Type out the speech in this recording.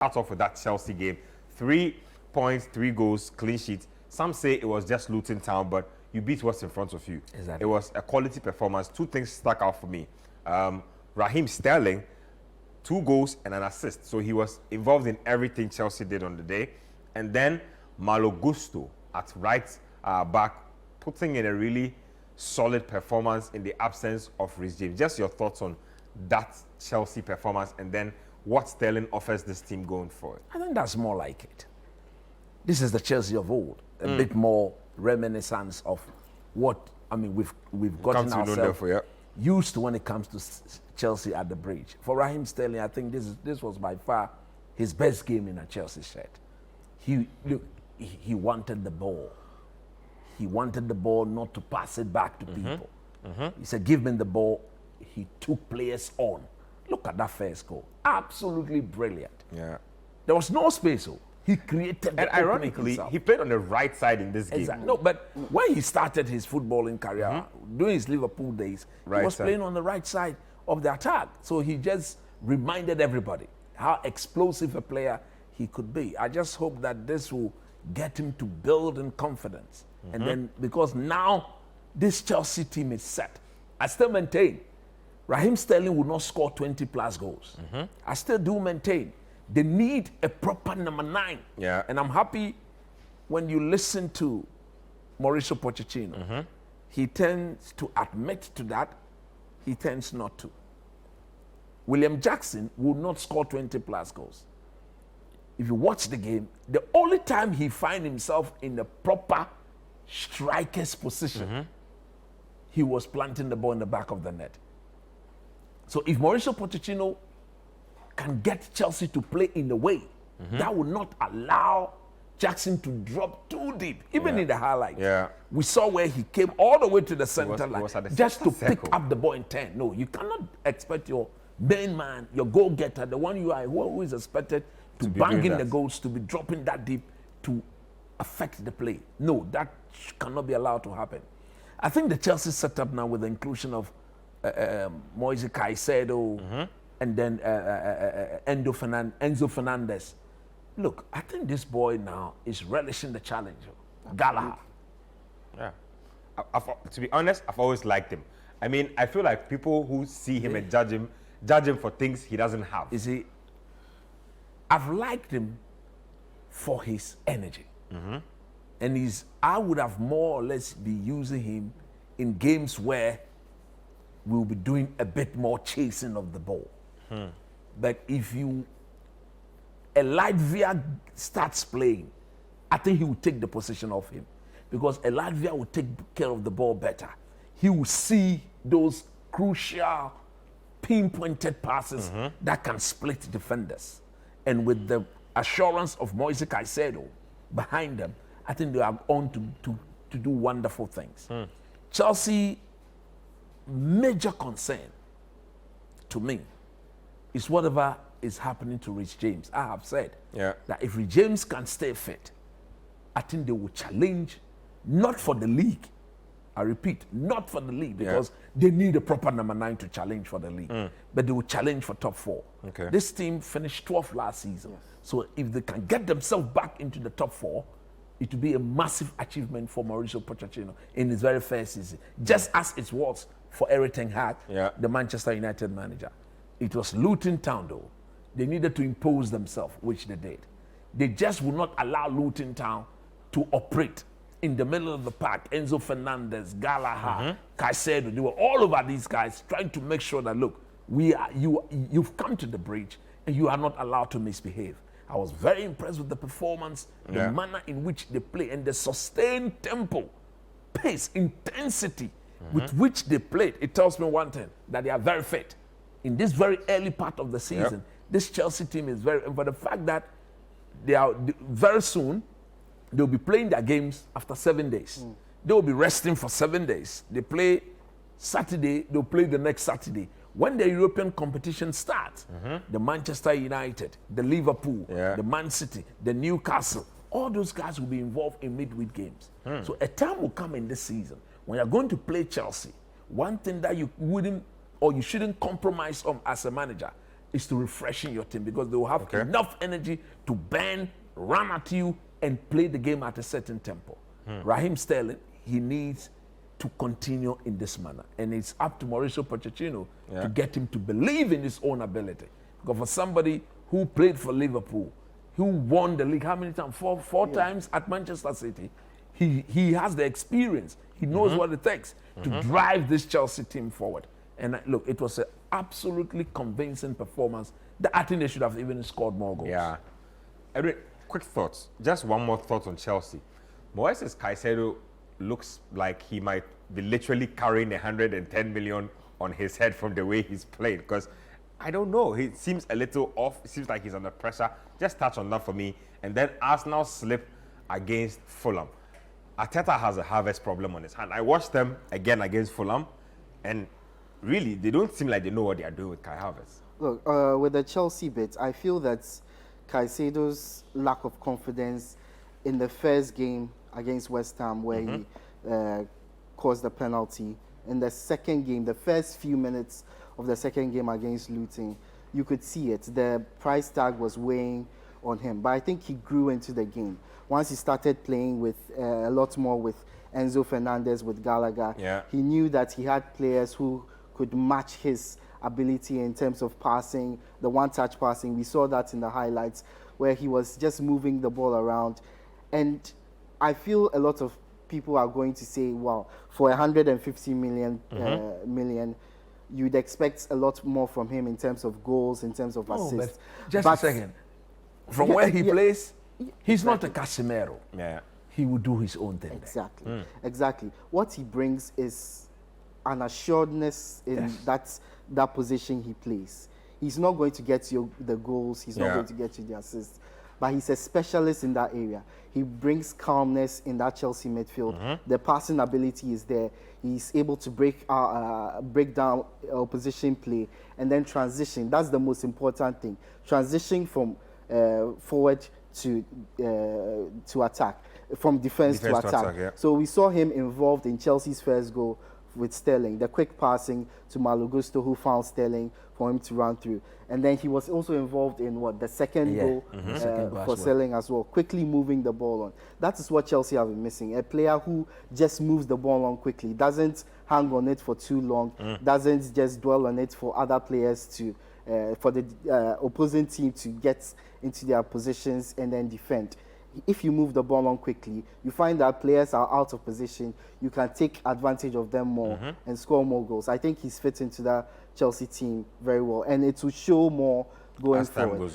start off with that Chelsea game. 3 points, 3 goals, clean sheet. Some say it was just Luton Town, but you beat what's in front of you. Exactly. It was a quality performance. 2 things stuck out for me. Raheem Sterling, 2 goals and an assist. So he was involved in everything Chelsea did on the day. And then Malo Gusto at right back, putting in a really solid performance in the absence of Reece James. Just your thoughts on that Chelsea performance and then what Sterling offers this team going forward. I think that's more like it. This is the Chelsea of old. A bit more reminiscence of what, I mean, we've gotten ourselves used to when it comes to Chelsea at the bridge. For Raheem Sterling, I think this was by far his best game in a Chelsea shirt. He wanted the ball. He wanted the ball, not to pass it back to people. He said, give me the ball. He took players on. Look at that first goal. Absolutely brilliant. Yeah. There was no space. He created the And ironically, he played on the right side in this game. Exactly. No, but when he started his footballing career, during his Liverpool days, he was playing on the right side of the attack. So he just reminded everybody how explosive a player he could be. I just hope that this will get him to build in confidence. And then, because now this Chelsea team is set, I still maintain Raheem Sterling will not score 20 plus goals. I still do maintain they need a proper number 9. Yeah. And I'm happy when you listen to Mauricio Pochettino. He tends to admit to that. He tends not to. William Jackson will not score 20 plus goals. If you watch the game, the only time he finds himself in the proper striker's position, he was planting the ball in the back of the net. So if Mauricio Pochettino can get Chelsea to play in a way that will not allow Jackson to drop too deep, even in the highlights. Yeah. We saw where he came all the way to the center line just to circle. pick up the ball in 10. No, you cannot expect your main man, your goal-getter, the one who is expected to bang in the goals, to be dropping that deep to affect the play. No, that cannot be allowed to happen. I think the Chelsea setup now with the inclusion of Moise Caicedo and then Enzo Fernandez. Look, I think this boy now is relishing the challenge. Gallagher. Yeah. To be honest, I've always liked him. I mean, I feel like people who see him and judge him for things he doesn't have. You see, I've liked him for his energy. And I would have more or less be using him in games where we'll be doing a bit more chasing of the ball. But if Elijah starts playing, I think he will take the position of him, because Elijah will take care of the ball better. He will see those crucial, pinpointed passes that can split defenders. And with the assurance of Moise Caicedo behind them, I think they are on to do wonderful things. Chelsea, major concern to me is whatever is happening to Reece James. I have said that if Reece James can stay fit, I think they will challenge, not for the league. I repeat, not for the league, because they need a proper number 9 to challenge for the league. But they will challenge for top 4. This team finished 12th last season. So if they can get themselves back into the top 4, it will be a massive achievement for Mauricio Pochettino in his very first season. Just as it was for Erik ten Hag, the Manchester United manager. It was Luton Town, though. They needed to impose themselves, which they did. They just would not allow Luton Town to operate in the middle of the park. Enzo Fernandez, Gallagher, Caicedo, they were all over these guys trying to make sure that, look, you've come to the bridge and you are not allowed to misbehave. I was very impressed with the performance, the manner in which they play, and the sustained tempo, pace, intensity with which they played. It tells me one thing, that they are very fit. In this very early part of the season, this Chelsea team is very, and for the fact that they are very soon, they'll be playing their games after 7 days. They will be resting for 7 days. They play Saturday, they'll play the next Saturday. When the European competition starts, the Manchester United, the Liverpool, the Man City, the Newcastle, all those guys will be involved in midweek games. So a time will come in this season when you're going to play Chelsea. One thing that you wouldn't or you shouldn't compromise on as a manager is to refreshing your team because they will have enough energy to bend, run at you, and play the game at a certain tempo. Raheem Sterling, he needs to continue in this manner. And it's up to Mauricio Pochettino to get him to believe in his own ability. Because for somebody who played for Liverpool, who won the league how many times? Four times at Manchester City, he has the experience. He knows what it takes to drive this Chelsea team forward. And look, it was an absolutely convincing performance. I think they should have even scored more goals. Yeah. Edwin, quick thoughts. Just one more thought on Chelsea. Moises Caicedo looks like he might be literally carrying 110 million on his head from the way he's played. Because I don't know, he seems a little off. It seems like he's under pressure. Just touch on that for me. And then Arsenal slip against Fulham. Arteta has a harvest problem on his hand. I watched them again against Fulham, and really, they don't seem like they know what they are doing with Kai Havertz. Look, with the Chelsea bit, I feel that Caicedo's lack of confidence in the first game against West Ham, where he caused the penalty, in the second game, the first few minutes of the second game against Luton, you could see it. The price tag was weighing on him, but I think he grew into the game. Once he started playing with a lot more with Enzo Fernandez, with Gallagher, he knew that he had players who could match his ability in terms of passing, the one-touch passing. We saw that in the highlights where he was just moving the ball around. And I feel a lot of people are going to say, wow, for 150 million, you'd expect a lot more from him in terms of goals, in terms of assists. But just a second. From where he plays, he's not a Casemiro. He will do his own thing. Exactly. Exactly. What he brings is an assuredness in that position he plays. He's not going to get you the goals. He's not going to get you the assists. But he's a specialist in that area. He brings calmness in that Chelsea midfield. The passing ability is there. He's able to break down opposition play and then transition. That's the most important thing. Transition from forward to attack, from defense to attack. So we saw him involved in Chelsea's first goal with Sterling, the quick passing to Malo Gusto, who found Sterling for him to run through. And then he was also involved in the second goal for Sterling as well, quickly moving the ball on. That is what Chelsea have been missing, a player who just moves the ball on quickly, doesn't hang on it for too long, doesn't just dwell on it for other players to, for the opposing team to get into their positions and then defend. If you move the ball on quickly, you find that players are out of position. You can take advantage of them more and score more goals. I think he's fit into that Chelsea team very well, and it will show more going forward.